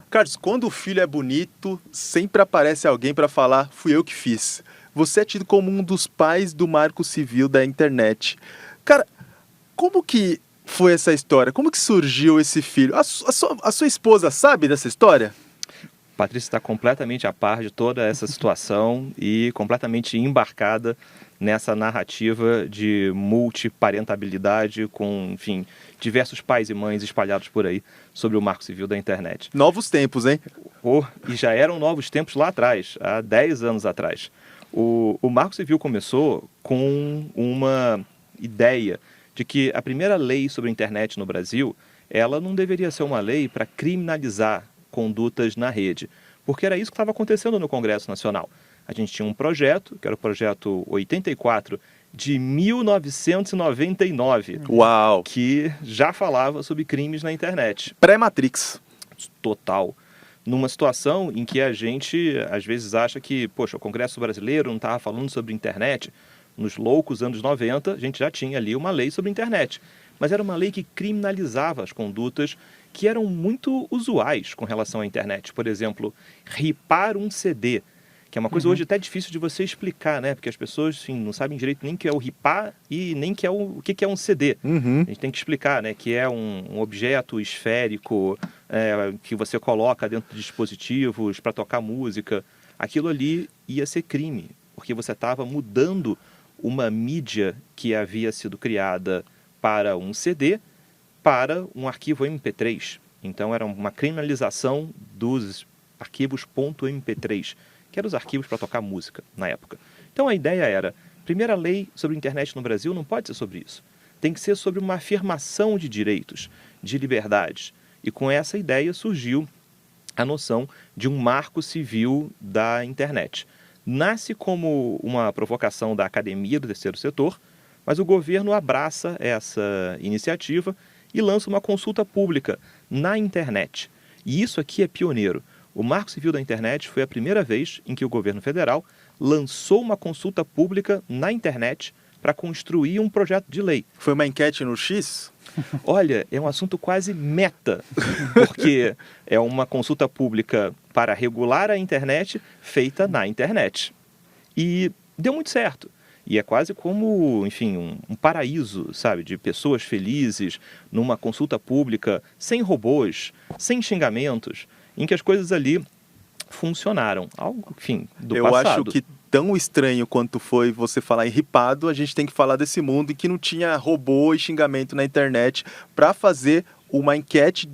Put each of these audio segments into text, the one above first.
Carlos, quando o filho é bonito, sempre aparece alguém para falar, fui eu que fiz. Você é tido como um dos pais do Marco Civil da internet. Cara, como que foi essa história? Como que surgiu esse filho? A sua esposa sabe dessa história? Patrícia está completamente a par de toda essa situação e completamente embarcada nessa narrativa de multiparentabilidade com, enfim, diversos pais e mães espalhados por aí sobre o Marco Civil da internet. Novos tempos, hein? E já eram novos tempos lá atrás, há 10 anos atrás. O Marco Civil começou com uma ideia de que a primeira lei sobre a internet no Brasil, ela não deveria ser uma lei para criminalizar condutas na rede, porque era isso que estava acontecendo no Congresso Nacional. A gente tinha um projeto, que era o projeto 84 de 1999, Uau! que já falava sobre crimes na internet. Pré-Matrix. Total. Numa situação em que a gente, às vezes, acha que, poxa, o Congresso brasileiro não estava falando sobre internet. Nos loucos anos 90, a gente já tinha ali uma lei sobre internet. Mas era uma lei que criminalizava as condutas que eram muito usuais com relação à internet. Por exemplo, ripar um CD, que é uma coisa hoje até difícil de você explicar, né? Porque as pessoas, enfim, não sabem direito nem o que é o ripar e nem o que é um CD. A gente tem que explicar, né? Que é um objeto esférico que você coloca dentro de dispositivos para tocar música. Aquilo ali ia ser crime, porque você estava mudando uma mídia que havia sido criada para um CD para um arquivo MP3. Então era uma criminalização dos arquivos .mp3, que eram os arquivos para tocar música na época. Então a ideia era, primeira lei sobre internet no Brasil não pode ser sobre isso. Tem que ser sobre uma afirmação de direitos, de liberdades. E com essa ideia surgiu a noção de um marco civil da internet. Nasce como uma provocação da academia do terceiro setor, mas o governo abraça essa iniciativa e lança uma consulta pública na internet. E isso aqui é pioneiro. O Marco Civil da Internet foi a primeira vez em que o governo federal lançou uma consulta pública na internet para construir um projeto de lei. Foi uma enquete no X? Olha, é um assunto quase meta, porque é uma consulta pública para regular a internet feita na internet. E deu muito certo. E é quase como, enfim, um paraíso, sabe, de pessoas felizes numa consulta pública, sem robôs, sem xingamentos, em que as coisas ali funcionaram. Algo, enfim, do passado. Eu acho que tão estranho quanto foi você falar em ripado, a gente tem que falar desse mundo em que não tinha robô e xingamento na internet para fazer uma enquete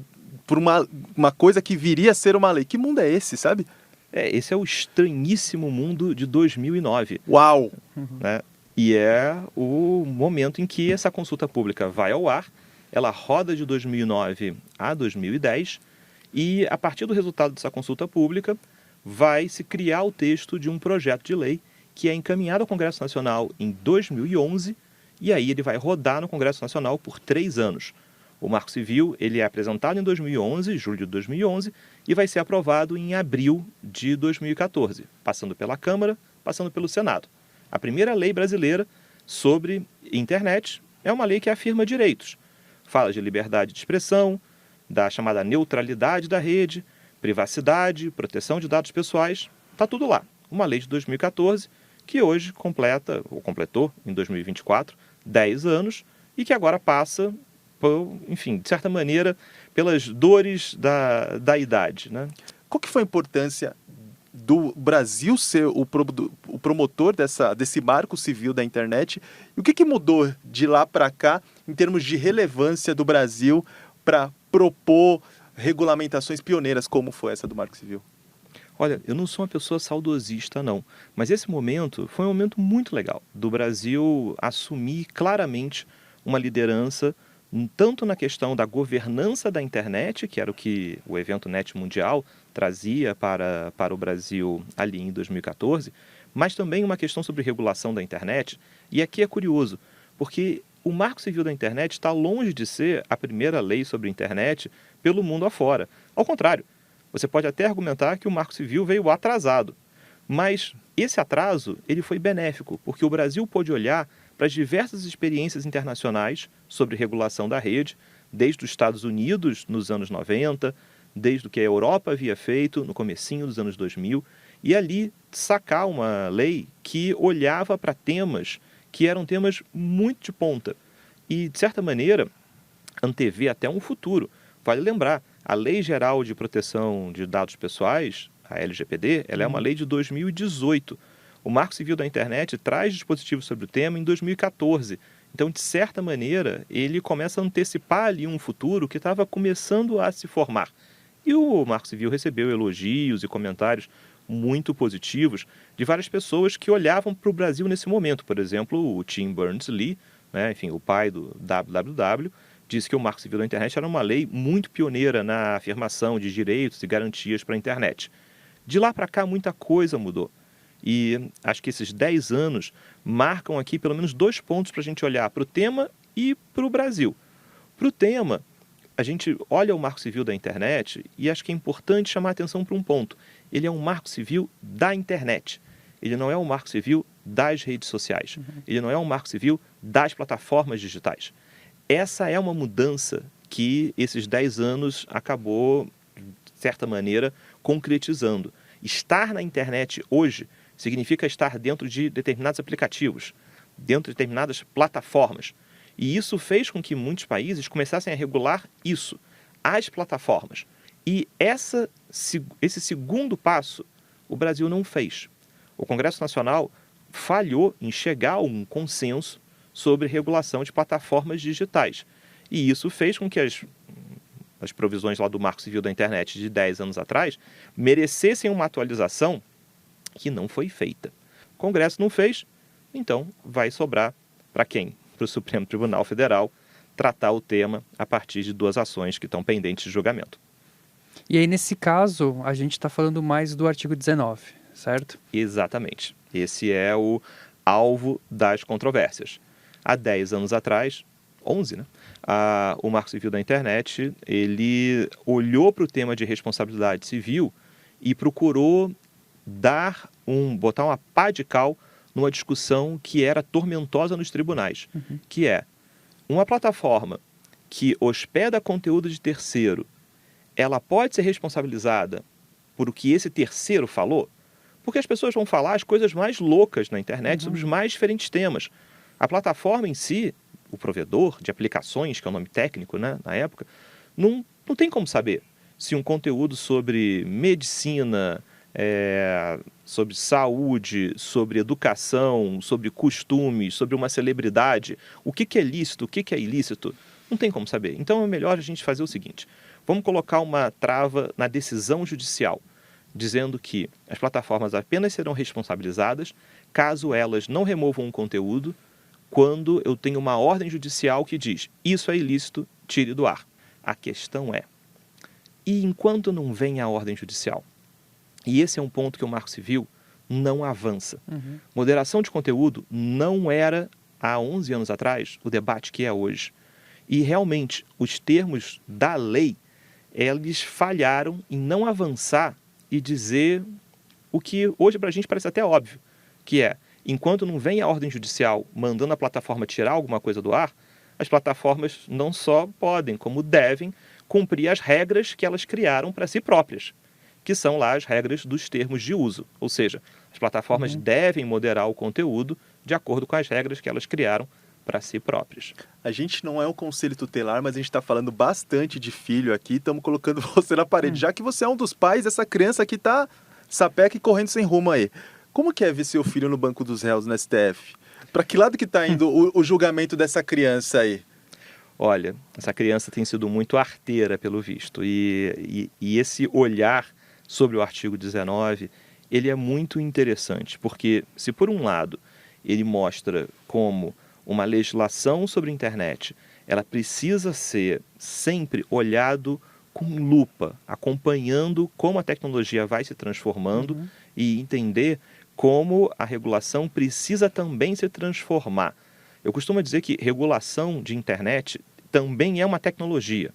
por uma coisa que viria a ser uma lei. Que mundo é esse, sabe? Esse é o estranhíssimo mundo de 2009. Uau! Né? E é o momento em que essa consulta pública vai ao ar, ela roda de 2009 a 2010, e a partir do resultado dessa consulta pública, vai se criar o texto de um projeto de lei que é encaminhado ao Congresso Nacional em 2011, e aí ele vai rodar no Congresso Nacional por 3 anos. O Marco Civil ele é apresentado em 2011, julho de 2011, e vai ser aprovado em abril de 2014, passando pela Câmara, passando pelo Senado. A primeira lei brasileira sobre internet é uma lei que afirma direitos. Fala de liberdade de expressão, da chamada neutralidade da rede, privacidade, proteção de dados pessoais, está tudo lá. Uma lei de 2014 que hoje completou em 2024, 10 anos, e que agora passa, enfim, de certa maneira, pelas dores da idade. Né? Qual que foi a importância do Brasil ser o promotor desse marco civil da internet? E o que mudou de lá para cá em termos de relevância do Brasil para propor regulamentações pioneiras como foi essa do Marco Civil? Olha, eu não sou uma pessoa saudosista, não. Mas esse momento foi um momento muito legal do Brasil assumir claramente uma liderança tanto na questão da governança da internet, que era o que o evento Net Mundial trazia para o Brasil ali em 2014, mas também uma questão sobre regulação da internet. E aqui é curioso, porque o Marco Civil da Internet está longe de ser a primeira lei sobre a internet pelo mundo afora. Ao contrário, você pode até argumentar que o Marco Civil veio atrasado, mas esse atraso ele foi benéfico, porque o Brasil pôde olhar para as diversas experiências internacionais sobre regulação da rede, desde os Estados Unidos nos anos 90, desde o que a Europa havia feito no comecinho dos anos 2000, e ali sacar uma lei que olhava para temas que eram temas muito de ponta e, de certa maneira, antever até um futuro. Vale lembrar, a Lei Geral de Proteção de Dados Pessoais, a LGPD, ela é uma lei de 2018. O Marco Civil da Internet traz dispositivos sobre o tema em 2014. Então, de certa maneira, ele começa a antecipar ali um futuro que estava começando a se formar. E o Marco Civil recebeu elogios e comentários muito positivos de várias pessoas que olhavam para o Brasil nesse momento. Por exemplo, o Tim Berners-Lee, né, enfim, o pai do www, disse que o Marco Civil da Internet era uma lei muito pioneira na afirmação de direitos e garantias para a internet. De lá para cá, muita coisa mudou. E acho que esses 10 anos marcam aqui pelo menos 2 pontos para a gente olhar para o tema e para o Brasil. Para o tema, a gente olha o Marco Civil da Internet e acho que é importante chamar a atenção para um ponto. Ele é um Marco Civil da internet. Ele não é um Marco Civil das redes sociais. Ele não é um Marco Civil das plataformas digitais. Essa é uma mudança que esses 10 anos acabou, de certa maneira, concretizando. Estar na internet hoje significa estar dentro de determinados aplicativos, dentro de determinadas plataformas. E isso fez com que muitos países começassem a regular isso, as plataformas. E esse segundo passo, o Brasil não fez. O Congresso Nacional falhou em chegar a um consenso sobre regulação de plataformas digitais. E isso fez com que as provisões lá do Marco Civil da Internet de 10 anos atrás merecessem uma atualização que não foi feita. O Congresso não fez, então vai sobrar para quem? Para o Supremo Tribunal Federal tratar o tema a partir de 2 ações que estão pendentes de julgamento. E aí, nesse caso, a gente está falando mais do artigo 19, certo? Exatamente. Esse é o alvo das controvérsias. Há 10 anos atrás, 11, né? O Marco Civil da Internet, ele olhou para o tema de responsabilidade civil e procurou botar uma pá de cal numa discussão que era tormentosa nos tribunais, que é uma plataforma que hospeda conteúdo de terceiro, ela pode ser responsabilizada por o que esse terceiro falou? Porque as pessoas vão falar as coisas mais loucas na internet sobre os mais diferentes temas. A plataforma em si, o provedor de aplicações, que é o nome técnico, né, na época, não tem como saber se um conteúdo sobre medicina, sobre saúde, sobre educação, sobre costumes, sobre uma celebridade, o que é lícito, o que é ilícito, não tem como saber. Então é melhor a gente fazer o seguinte: vamos colocar uma trava na decisão judicial, dizendo que as plataformas apenas serão responsabilizadas caso elas não removam um conteúdo quando eu tenho uma ordem judicial que diz isso é ilícito, tire do ar. A questão é, e enquanto não vem a ordem judicial? E esse é um ponto que o Marco Civil não avança. Moderação de conteúdo não era, há 11 anos atrás, o debate que é hoje. E realmente, os termos da lei, eles falharam em não avançar e dizer o que hoje para a gente parece até óbvio, que é, enquanto não vem a ordem judicial mandando a plataforma tirar alguma coisa do ar, as plataformas não só podem, como devem, cumprir as regras que elas criaram para si próprias, que são lá as regras dos termos de uso. Ou seja, as plataformas devem moderar o conteúdo de acordo com as regras que elas criaram para si próprias. A gente não é um conselho tutelar, mas a gente está falando bastante de filho aqui, estamos colocando você na parede, já que você é um dos pais dessa criança que está sapeca e correndo sem rumo aí. Como que é ver seu filho no banco dos réus no STF? Para que lado que está indo o julgamento dessa criança aí? Olha, essa criança tem sido muito arteira, pelo visto, e esse olhar sobre o artigo 19, ele é muito interessante, porque se por um lado ele mostra como uma legislação sobre a internet, ela precisa ser sempre olhado com lupa, acompanhando como a tecnologia vai se transformando e entender como a regulação precisa também se transformar. Eu costumo dizer que regulação de internet também é uma tecnologia.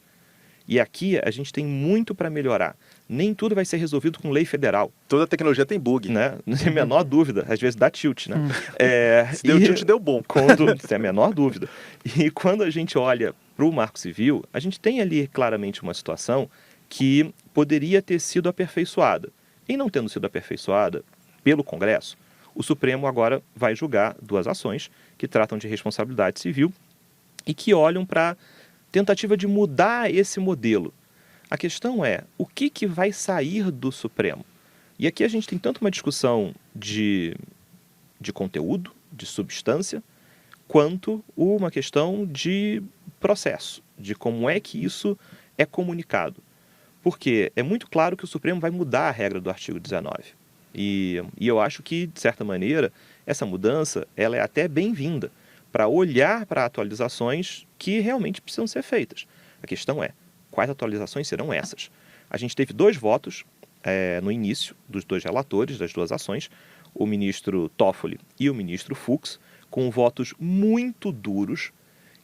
E aqui a gente tem muito para melhorar. Nem tudo vai ser resolvido com lei federal. Toda tecnologia tem bug. Né? Não tem a menor dúvida. Às vezes dá tilt, né? Se deu tilt, deu bom. Sem a menor dúvida. E quando a gente olha para o Marco Civil, a gente tem ali claramente uma situação que poderia ter sido aperfeiçoada. Em não tendo sido aperfeiçoada pelo Congresso, o Supremo agora vai julgar 2 ações que tratam de responsabilidade civil e que olham para a tentativa de mudar esse modelo. A questão é, o que vai sair do Supremo? E aqui a gente tem tanto uma discussão de conteúdo, de substância, quanto uma questão de processo, de como é que isso é comunicado. Porque é muito claro que o Supremo vai mudar a regra do artigo 19. E eu acho que, de certa maneira, essa mudança ela é até bem-vinda para olhar para atualizações que realmente precisam ser feitas. A questão é, quais atualizações serão essas? A gente teve 2 votos no início dos 2 relatores das 2 ações, o ministro Toffoli e o ministro Fux, com votos muito duros,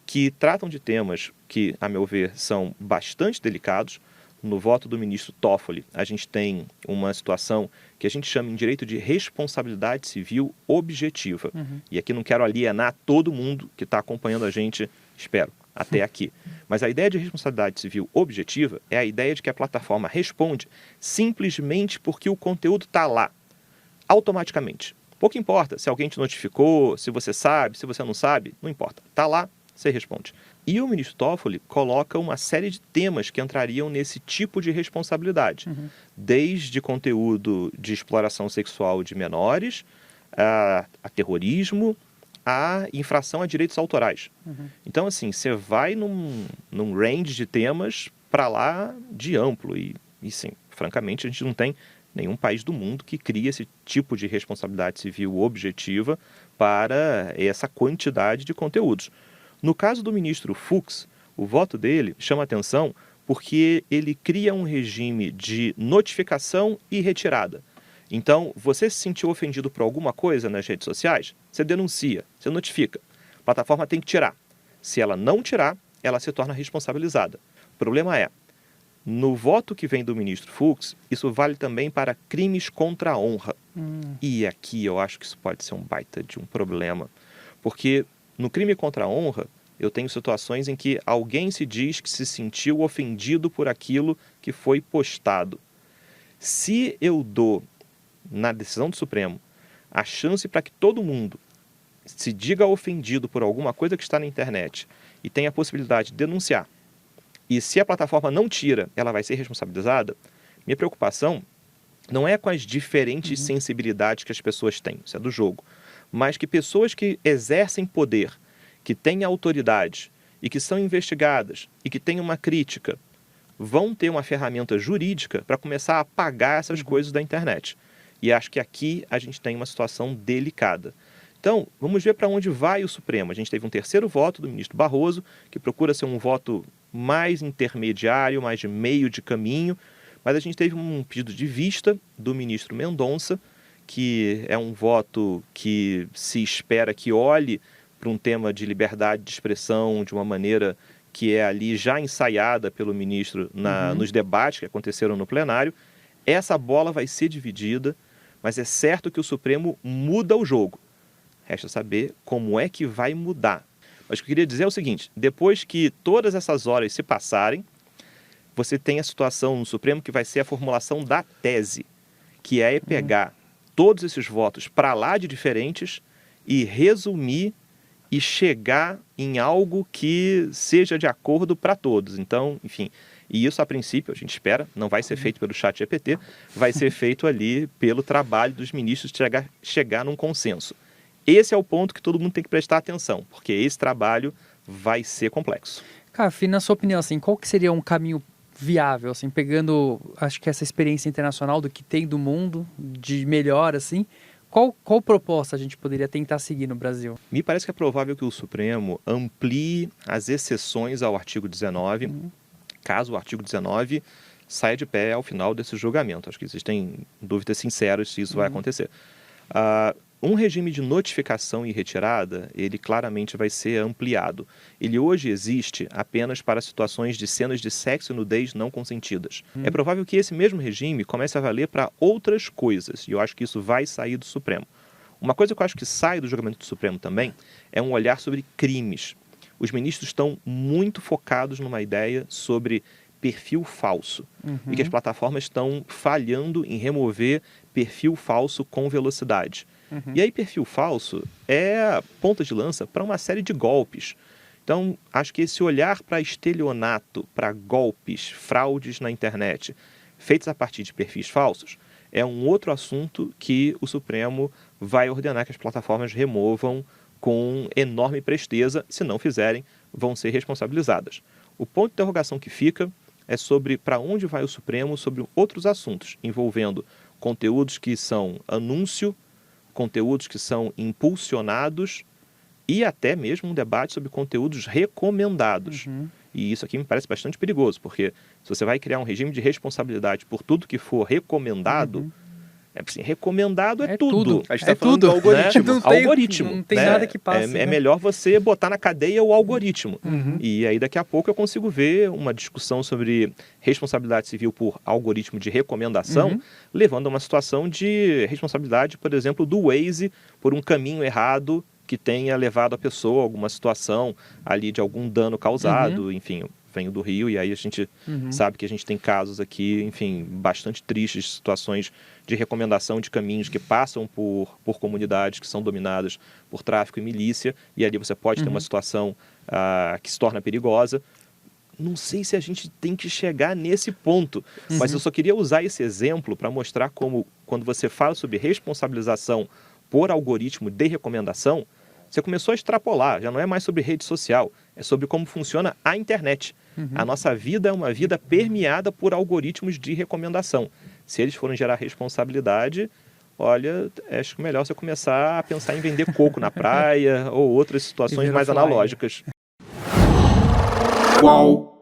que tratam de temas que, a meu ver, são bastante delicados. No voto do ministro Toffoli, a gente tem uma situação que a gente chama em direito de responsabilidade civil objetiva. E aqui não quero alienar todo mundo que está acompanhando a gente, espero, até aqui. Mas a ideia de responsabilidade civil objetiva é a ideia de que a plataforma responde simplesmente porque o conteúdo está lá, automaticamente. Pouco importa se alguém te notificou, se você sabe, se você não sabe, não importa. Está lá, você responde. E o ministro Toffoli coloca uma série de temas que entrariam nesse tipo de responsabilidade. Desde conteúdo de exploração sexual de menores, a terrorismo, a infração a direitos autorais. Então, assim, você vai num range de temas para lá de amplo. E, sim, francamente, a gente não tem nenhum país do mundo que crie esse tipo de responsabilidade civil objetiva para essa quantidade de conteúdos. No caso do ministro Fux, o voto dele chama atenção porque ele cria um regime de notificação e retirada. Então, você se sentiu ofendido por alguma coisa nas redes sociais, você denuncia, você notifica. A plataforma tem que tirar. Se ela não tirar, ela se torna responsabilizada. O problema é, no voto que vem do ministro Fux, isso vale também para crimes contra a honra. E aqui eu acho que isso pode ser um baita de um problema. Porque no crime contra a honra, eu tenho situações em que alguém se diz que se sentiu ofendido por aquilo que foi postado. Se eu dou, na decisão do Supremo, a chance para que todo mundo se diga ofendido por alguma coisa que está na internet e tenha a possibilidade de denunciar, e se a plataforma não tira, ela vai ser responsabilizada, minha preocupação não é com as diferentes sensibilidades que as pessoas têm, isso é do jogo, mas que pessoas que exercem poder, que têm autoridade e que são investigadas e que têm uma crítica, vão ter uma ferramenta jurídica para começar a apagar essas coisas da internet. E acho que aqui a gente tem uma situação delicada. Então, vamos ver para onde vai o Supremo. A gente teve um 3º voto do ministro Barroso, que procura ser um voto mais intermediário, mais de meio de caminho, mas a gente teve um pedido de vista do ministro Mendonça, que é um voto que se espera que olhe para um tema de liberdade de expressão de uma maneira que é ali já ensaiada pelo ministro nos debates que aconteceram no plenário. Essa bola vai ser dividida, mas é certo que o Supremo muda o jogo. Resta saber como é que vai mudar. Mas o que eu queria dizer é o seguinte, depois que todas essas horas se passarem, você tem a situação no Supremo que vai ser a formulação da tese, que é pegar todos esses votos para lá de diferentes e resumir e chegar em algo que seja de acordo para todos. Então, enfim, e isso a princípio, a gente espera, não vai ser feito pelo ChatGPT, vai ser feito ali pelo trabalho dos ministros de chegar num consenso. Esse é o ponto que todo mundo tem que prestar atenção, porque esse trabalho vai ser complexo. Cara, Fih, na sua opinião, assim, qual que seria um caminho viável, assim, pegando, acho que essa experiência internacional do que tem do mundo, de melhor, assim, qual proposta a gente poderia tentar seguir no Brasil? Me parece que é provável que o Supremo amplie as exceções ao artigo 19, caso o artigo 19 saia de pé ao final desse julgamento. Acho que existem dúvidas sinceras se isso vai acontecer. Um regime de notificação e retirada, ele claramente vai ser ampliado. Ele hoje existe apenas para situações de cenas de sexo e nudez não consentidas. É provável que esse mesmo regime comece a valer para outras coisas, e eu acho que isso vai sair do Supremo. Uma coisa que eu acho que sai do julgamento do Supremo também é um olhar sobre crimes. Os ministros estão muito focados numa ideia sobre perfil falso. E que as plataformas estão falhando em remover perfil falso com velocidade. E aí, perfil falso é a ponta de lança para uma série de golpes. Então, acho que esse olhar para estelionato, para golpes, fraudes na internet, feitos a partir de perfis falsos, é um outro assunto que o Supremo vai ordenar que as plataformas removam com enorme presteza. Se não fizerem, vão ser responsabilizadas. O ponto de interrogação que fica é sobre para onde vai o Supremo sobre outros assuntos, envolvendo conteúdos que são anúncio, conteúdos que são impulsionados e até mesmo um debate sobre conteúdos recomendados. E isso aqui me parece bastante perigoso, porque se você vai criar um regime de responsabilidade por tudo que for recomendado, assim, recomendado é tudo. A gente está falando do algoritmo. Não tem, algoritmo. Não tem nada que passe. É melhor você botar na cadeia o algoritmo. E aí daqui a pouco eu consigo ver uma discussão sobre responsabilidade civil por algoritmo de recomendação, levando a uma situação de responsabilidade, por exemplo, do Waze por um caminho errado que tenha levado a pessoa a alguma situação ali de algum dano causado, enfim, eu venho do Rio e aí a gente sabe que a gente tem casos aqui, enfim, bastante tristes, situações de recomendação de caminhos que passam por comunidades que são dominadas por tráfico e milícia, e ali você pode ter uma situação que se torna perigosa. Não sei se a gente tem que chegar nesse ponto, mas eu só queria usar esse exemplo para mostrar como, quando você fala sobre responsabilização por algoritmo de recomendação, você começou a extrapolar, já não é mais sobre rede social, é sobre como funciona a internet. A nossa vida é uma vida permeada por algoritmos de recomendação. Se eles forem gerar responsabilidade, olha, acho que melhor você começar a pensar em vender coco na praia ou outras situações mais analógicas. Qual?